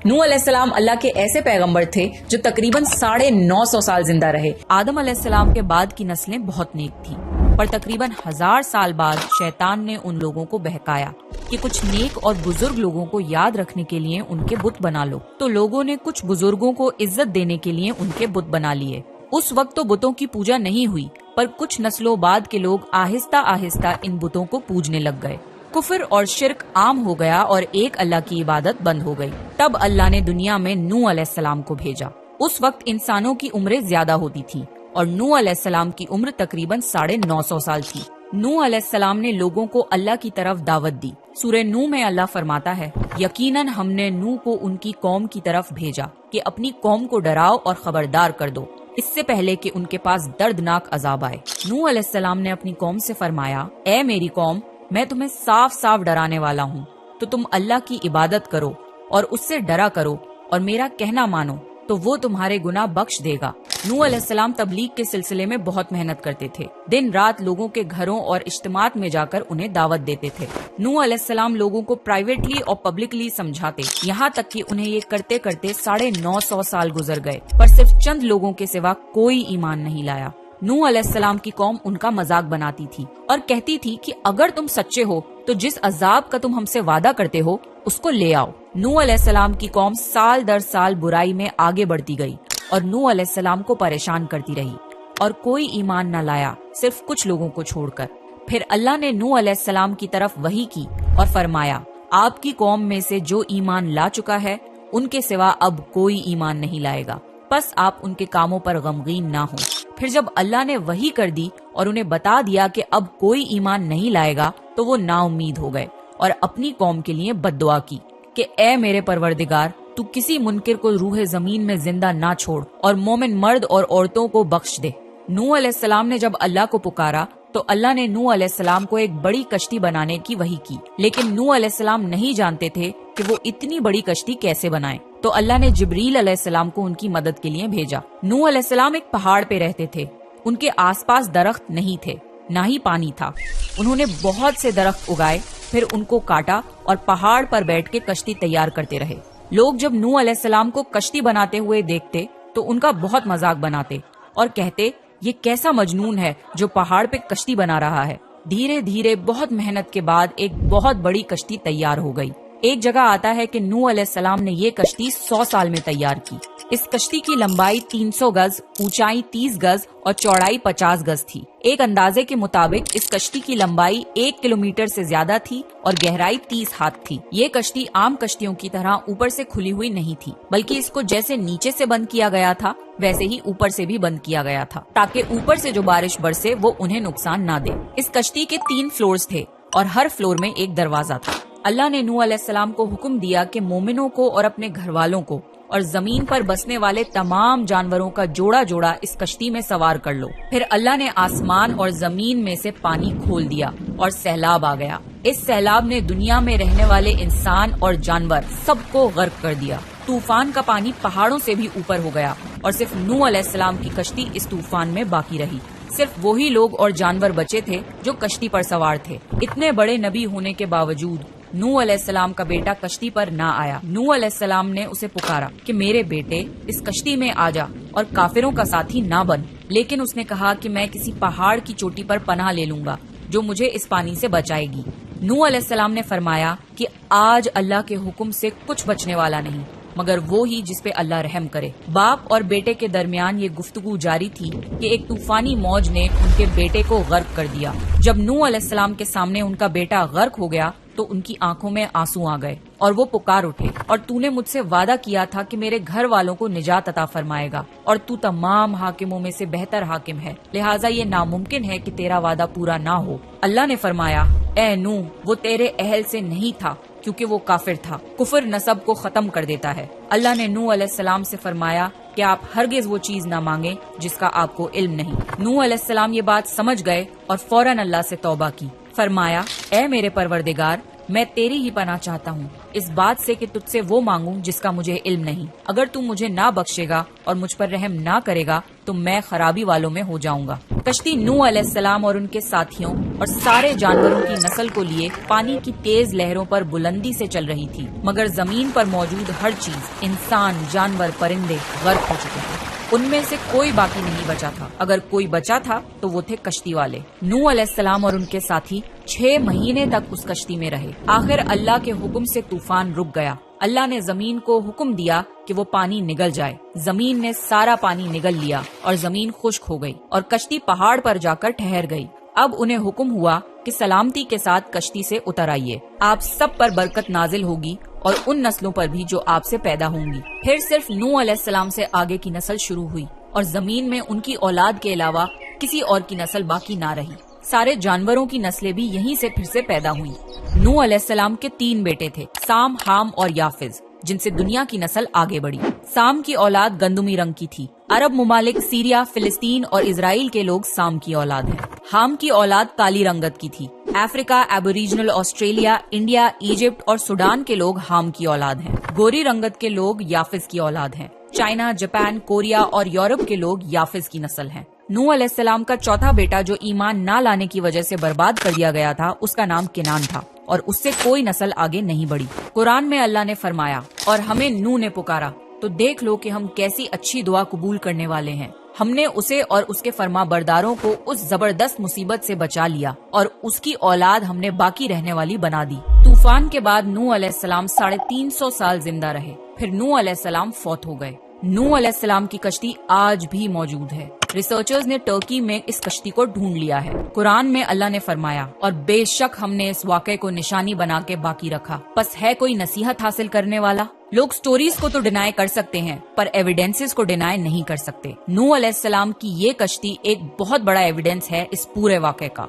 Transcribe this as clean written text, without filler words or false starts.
نوح علیہ السلام اللہ کے ایسے پیغمبر تھے جو تقریباً 950 سال زندہ رہے۔ آدم علیہ السلام کے بعد کی نسلیں بہت نیک تھیں، پر تقریباً 1000 سال بعد شیطان نے ان لوگوں کو بہکایا کہ کچھ نیک اور بزرگ لوگوں کو یاد رکھنے کے لیے ان کے بت بنا لو، تو لوگوں نے کچھ بزرگوں کو عزت دینے کے لیے ان کے بت بنا لیے۔ اس وقت تو بتوں کی پوجا نہیں ہوئی، پر کچھ نسلوں بعد کے لوگ آہستہ آہستہ ان بتوں کو پوجنے لگ گئے۔ کفر اور شرک عام ہو گیا اور ایک اللہ کی عبادت بند ہو گئی۔ تب اللہ نے دنیا میں نوح علیہ السلام کو بھیجا۔ اس وقت انسانوں کی عمریں زیادہ ہوتی تھیں اور نوح علیہ السلام کی عمر تقریباً 950 سال تھی۔ نوح علیہ السلام نے لوگوں کو اللہ کی طرف دعوت دی۔ سورہ نوح میں اللہ فرماتا ہے، یقیناً ہم نے نوح کو ان کی قوم کی طرف بھیجا کہ اپنی قوم کو ڈراؤ اور خبردار کر دو، اس سے پہلے کہ ان کے پاس دردناک عذاب آئے۔ نوح علیہ السلام نے اپنی قوم سے فرمایا، اے میری قوم، میں تمہیں صاف صاف ڈرانے والا ہوں، تو تم اللہ کی عبادت کرو اور اس سے ڈرا کرو اور میرا کہنا مانو، تو وہ تمہارے گناہ بخش دے گا۔ نوح علیہ السلام تبلیغ کے سلسلے میں بہت محنت کرتے تھے، دن رات لوگوں کے گھروں اور اجتماعات میں جا کر انہیں دعوت دیتے تھے۔ نوح علیہ السلام لوگوں کو پرائیویٹلی اور پبلکلی سمجھاتے، یہاں تک کہ انہیں یہ کرتے کرتے 950 سال گزر گئے، پر صرف چند لوگوں کے سوا کوئی ایمان نہیں لایا۔ نوح علیہ السلام کی قوم ان کا مذاق بناتی تھی اور کہتی تھی کہ اگر تم سچے ہو تو جس عذاب کا تم ہم سے وعدہ کرتے ہو اس کو لے آؤ۔ نوح علیہ السلام کی قوم سال در سال برائی میں آگے بڑھتی گئی اور نوح علیہ السلام کو پریشان کرتی رہی اور کوئی ایمان نہ لایا، صرف کچھ لوگوں کو چھوڑ کر۔ پھر اللہ نے نوح علیہ السلام کی طرف وحی کی اور فرمایا، آپ کی قوم میں سے جو ایمان لا چکا ہے ان کے سوا اب کوئی ایمان نہیں لائے گا، بس آپ ان کے کاموں پر غمگین نہ ہوں۔ پھر جب اللہ نے وحی کر دی اور انہیں بتا دیا کہ اب کوئی ایمان نہیں لائے گا تو وہ نا امید ہو گئے اور اپنی قوم کے لیے بد دعا کی کہ اے میرے پروردگار، تو کسی منکر کو روح زمین میں زندہ نہ چھوڑ اور مومن مرد اور عورتوں کو بخش دے۔ نوح علیہ السلام نے جب اللہ کو پکارا تو اللہ نے نوح علیہ السلام کو ایک بڑی کشتی بنانے کی وحی کی، لیکن نوح علیہ السلام نہیں جانتے تھے کہ وہ اتنی بڑی کشتی کیسے بنائیں، تو اللہ نے جبریل علیہ السلام کو ان کی مدد کے لیے بھیجا۔ نوح علیہ السلام ایک پہاڑ پہ رہتے تھے، ان کے آس پاس درخت نہیں تھے، نہ ہی پانی تھا۔ انہوں نے بہت سے درخت اگائے، پھر ان کو کاٹا اور پہاڑ پر بیٹھ کے کشتی تیار کرتے رہے۔ لوگ جب نوح علیہ السلام کو کشتی بناتے ہوئے دیکھتے تو ان کا بہت مذاق بناتے اور کہتے، یہ کیسا مجنون ہے جو پہاڑ پہ کشتی بنا رہا ہے۔ دھیرے دھیرے بہت محنت کے بعد ایک بہت بڑی کشتی تیار ہو گئی۔ ایک جگہ آتا ہے کہ نوح علیہ السلام نے یہ کشتی 100 سال میں تیار کی۔ اس کشتی کی لمبائی 300 گز، اونچائی 30 گز اور چوڑائی 50 گز تھی۔ ایک اندازے کے مطابق اس کشتی کی لمبائی 1 کلومیٹر سے زیادہ تھی اور گہرائی 30 ہاتھ تھی۔ یہ کشتی عام کشتیوں کی طرح اوپر سے کھلی ہوئی نہیں تھی، بلکہ اس کو جیسے نیچے سے بند کیا گیا تھا ویسے ہی اوپر سے بھی بند کیا گیا تھا، تاکہ اوپر سے جو بارش برسے وہ انہیں نقصان نہ دے۔ اس کشتی کے 3 فلورز تھے اور ہر فلور میں ایک دروازہ تھا۔ اللہ نے نوح علیہ السلام کو حکم دیا کہ مومنوں کو اور اپنے گھر والوں کو اور زمین پر بسنے والے تمام جانوروں کا جوڑا جوڑا اس کشتی میں سوار کر لو۔ پھر اللہ نے آسمان اور زمین میں سے پانی کھول دیا اور سیلاب آ گیا۔ اس سیلاب نے دنیا میں رہنے والے انسان اور جانور سب کو غرق کر دیا۔ طوفان کا پانی پہاڑوں سے بھی اوپر ہو گیا اور صرف نوح علیہ السلام کی کشتی اس طوفان میں باقی رہی۔ صرف وہی لوگ اور جانور بچے تھے جو کشتی پر سوار تھے۔ اتنے بڑے نبی ہونے کے باوجود نوح علیہ السلام کا بیٹا کشتی پر نہ آیا۔ نوح علیہ السلام نے اسے پکارا کہ میرے بیٹے اس کشتی میں آ جا اور کافروں کا ساتھی نہ بن، لیکن اس نے کہا کہ میں کسی پہاڑ کی چوٹی پر پناہ لے لوں گا جو مجھے اس پانی سے بچائے گی۔ نوح علیہ السلام نے فرمایا کہ آج اللہ کے حکم سے کچھ بچنے والا نہیں مگر وہ ہی جس پہ اللہ رحم کرے۔ باپ اور بیٹے کے درمیان یہ گفتگو جاری تھی کہ ایک طوفانی موج نے ان کے بیٹے کو غرق کر دیا۔ جب نوح علیہ السلام کے سامنے ان کا بیٹا غرق ہو گیا تو ان کی آنکھوں میں آنسو آ گئے اور وہ پکار اٹھے، اور تو نے مجھ سے وعدہ کیا تھا کہ میرے گھر والوں کو نجات عطا فرمائے گا، اور تو تمام حاکموں میں سے بہتر حاکم ہے، لہٰذا یہ ناممکن ہے کہ تیرا وعدہ پورا نہ ہو۔ اللہ نے فرمایا، اے نوح، وہ تیرے اہل سے نہیں تھا کیونکہ وہ کافر تھا۔ کفر نسب کو ختم کر دیتا ہے۔ اللہ نے نوح علیہ السلام سے فرمایا کہ آپ ہرگز وہ چیز نہ مانگیں جس کا آپ کو علم نہیں۔ نوح علیہ السلام یہ بات سمجھ گئے اور فوراً اللہ سے توبہ کی۔ فرمایا، اے میرے پروردگار، میں تیری ہی پناہ چاہتا ہوں اس بات سے کہ تجھ سے وہ مانگوں جس کا مجھے علم نہیں. اگر تو مجھے نہ بخشے گا اور مجھ پر رحم نہ کرے گا تو میں خرابی والوں میں ہو جاؤں گا. کشتی نوح علیہ السلام اور ان کے ساتھیوں اور سارے جانوروں کی نسل کو لیے پانی کی تیز لہروں پر بلندی سے چل رہی تھی، مگر زمین پر موجود ہر چیز، انسان، جانور، پرندے غرق ہو چکے تھے. ان میں سے کوئی باقی نہیں بچا تھا. اگر کوئی بچا تھا تو وہ تھے کشتی والے. نوح علیہ السلام اور ان کے ساتھی 6 مہینے تک اس کشتی میں رہے. آخر اللہ کے حکم سے طوفان رک گیا. اللہ نے زمین کو حکم دیا کہ وہ پانی نگل جائے. زمین نے سارا پانی نگل لیا اور زمین خشک ہو گئی اور کشتی پہاڑ پر جا کر ٹھہر گئی. اب انہیں حکم ہوا کہ سلامتی کے ساتھ کشتی سے اتر آئیے. آپ سب پر برکت نازل ہوگی اور ان نسلوں پر بھی جو آپ سے پیدا ہوں گی. پھر صرف نوح علیہ السلام سے آگے کی نسل شروع ہوئی اور زمین میں ان کی اولاد کے علاوہ کسی اور کی نسل باقی نہ رہی. سارے جانوروں کی نسلیں بھی یہیں سے پھر سے پیدا ہوئیں. نوح علیہ السلام کے 3 بیٹے تھے، سام، حام اور یافز، جن سے دنیا کی نسل آگے بڑھی. سام کی اولاد گندمی رنگ کی تھی. عرب ممالک سیریا، فلسطین اور اسرائیل کے لوگ سام کی اولاد ہیں. حام کی اولاد کالی رنگت کی تھی. افریقہ، ایبوریجنل آسٹریلیا، انڈیا، ایجپٹ اور سوڈان کے لوگ حام کی اولاد ہیں. گوری رنگت کے لوگ یافز کی اولاد ہیں. چائنا، جاپان، کوریا اور یورپ کے لوگ یافز کی نسل ہیں. نوح علیہ السلام کا چوتھا بیٹا جو ایمان نہ لانے کی وجہ سے برباد کر دیا گیا تھا، اس کا نام کنان تھا اور اس سے کوئی نسل آگے نہیں بڑھی. قرآن میں اللہ نے فرمایا، اور ہمیں نوح نے پکارا تو دیکھ لو کہ ہم کیسی اچھی دعا قبول کرنے والے ہیں. ہم نے اسے اور اس کے فرما برداروں کو اس زبردست مصیبت سے بچا لیا اور اس کی اولاد ہم نے باقی رہنے والی بنا دی. طوفان کے بعد نوح علیہ السلام 350 سال زندہ رہے. پھر نوح علیہ السلام فوت ہو گئے. نوح علیہ السلام کی کشتی آج بھی موجود ہے. ریسرچرز نے ترکی میں اس کشتی کو ڈھونڈ لیا ہے. قرآن میں اللہ نے فرمایا، اور بے شک ہم نے اس واقعے کو نشانی بنا کے باقی رکھا. پس ہے کوئی نصیحت حاصل کرنے والا؟ لوگ سٹوریز کو تو ڈینائی کر سکتے ہیں پر ایویڈنسز کو ڈینائی نہیں کر سکتے. نوح علیہ السلام کی یہ کشتی ایک بہت بڑا ایویڈنس ہے اس پورے واقعے کا.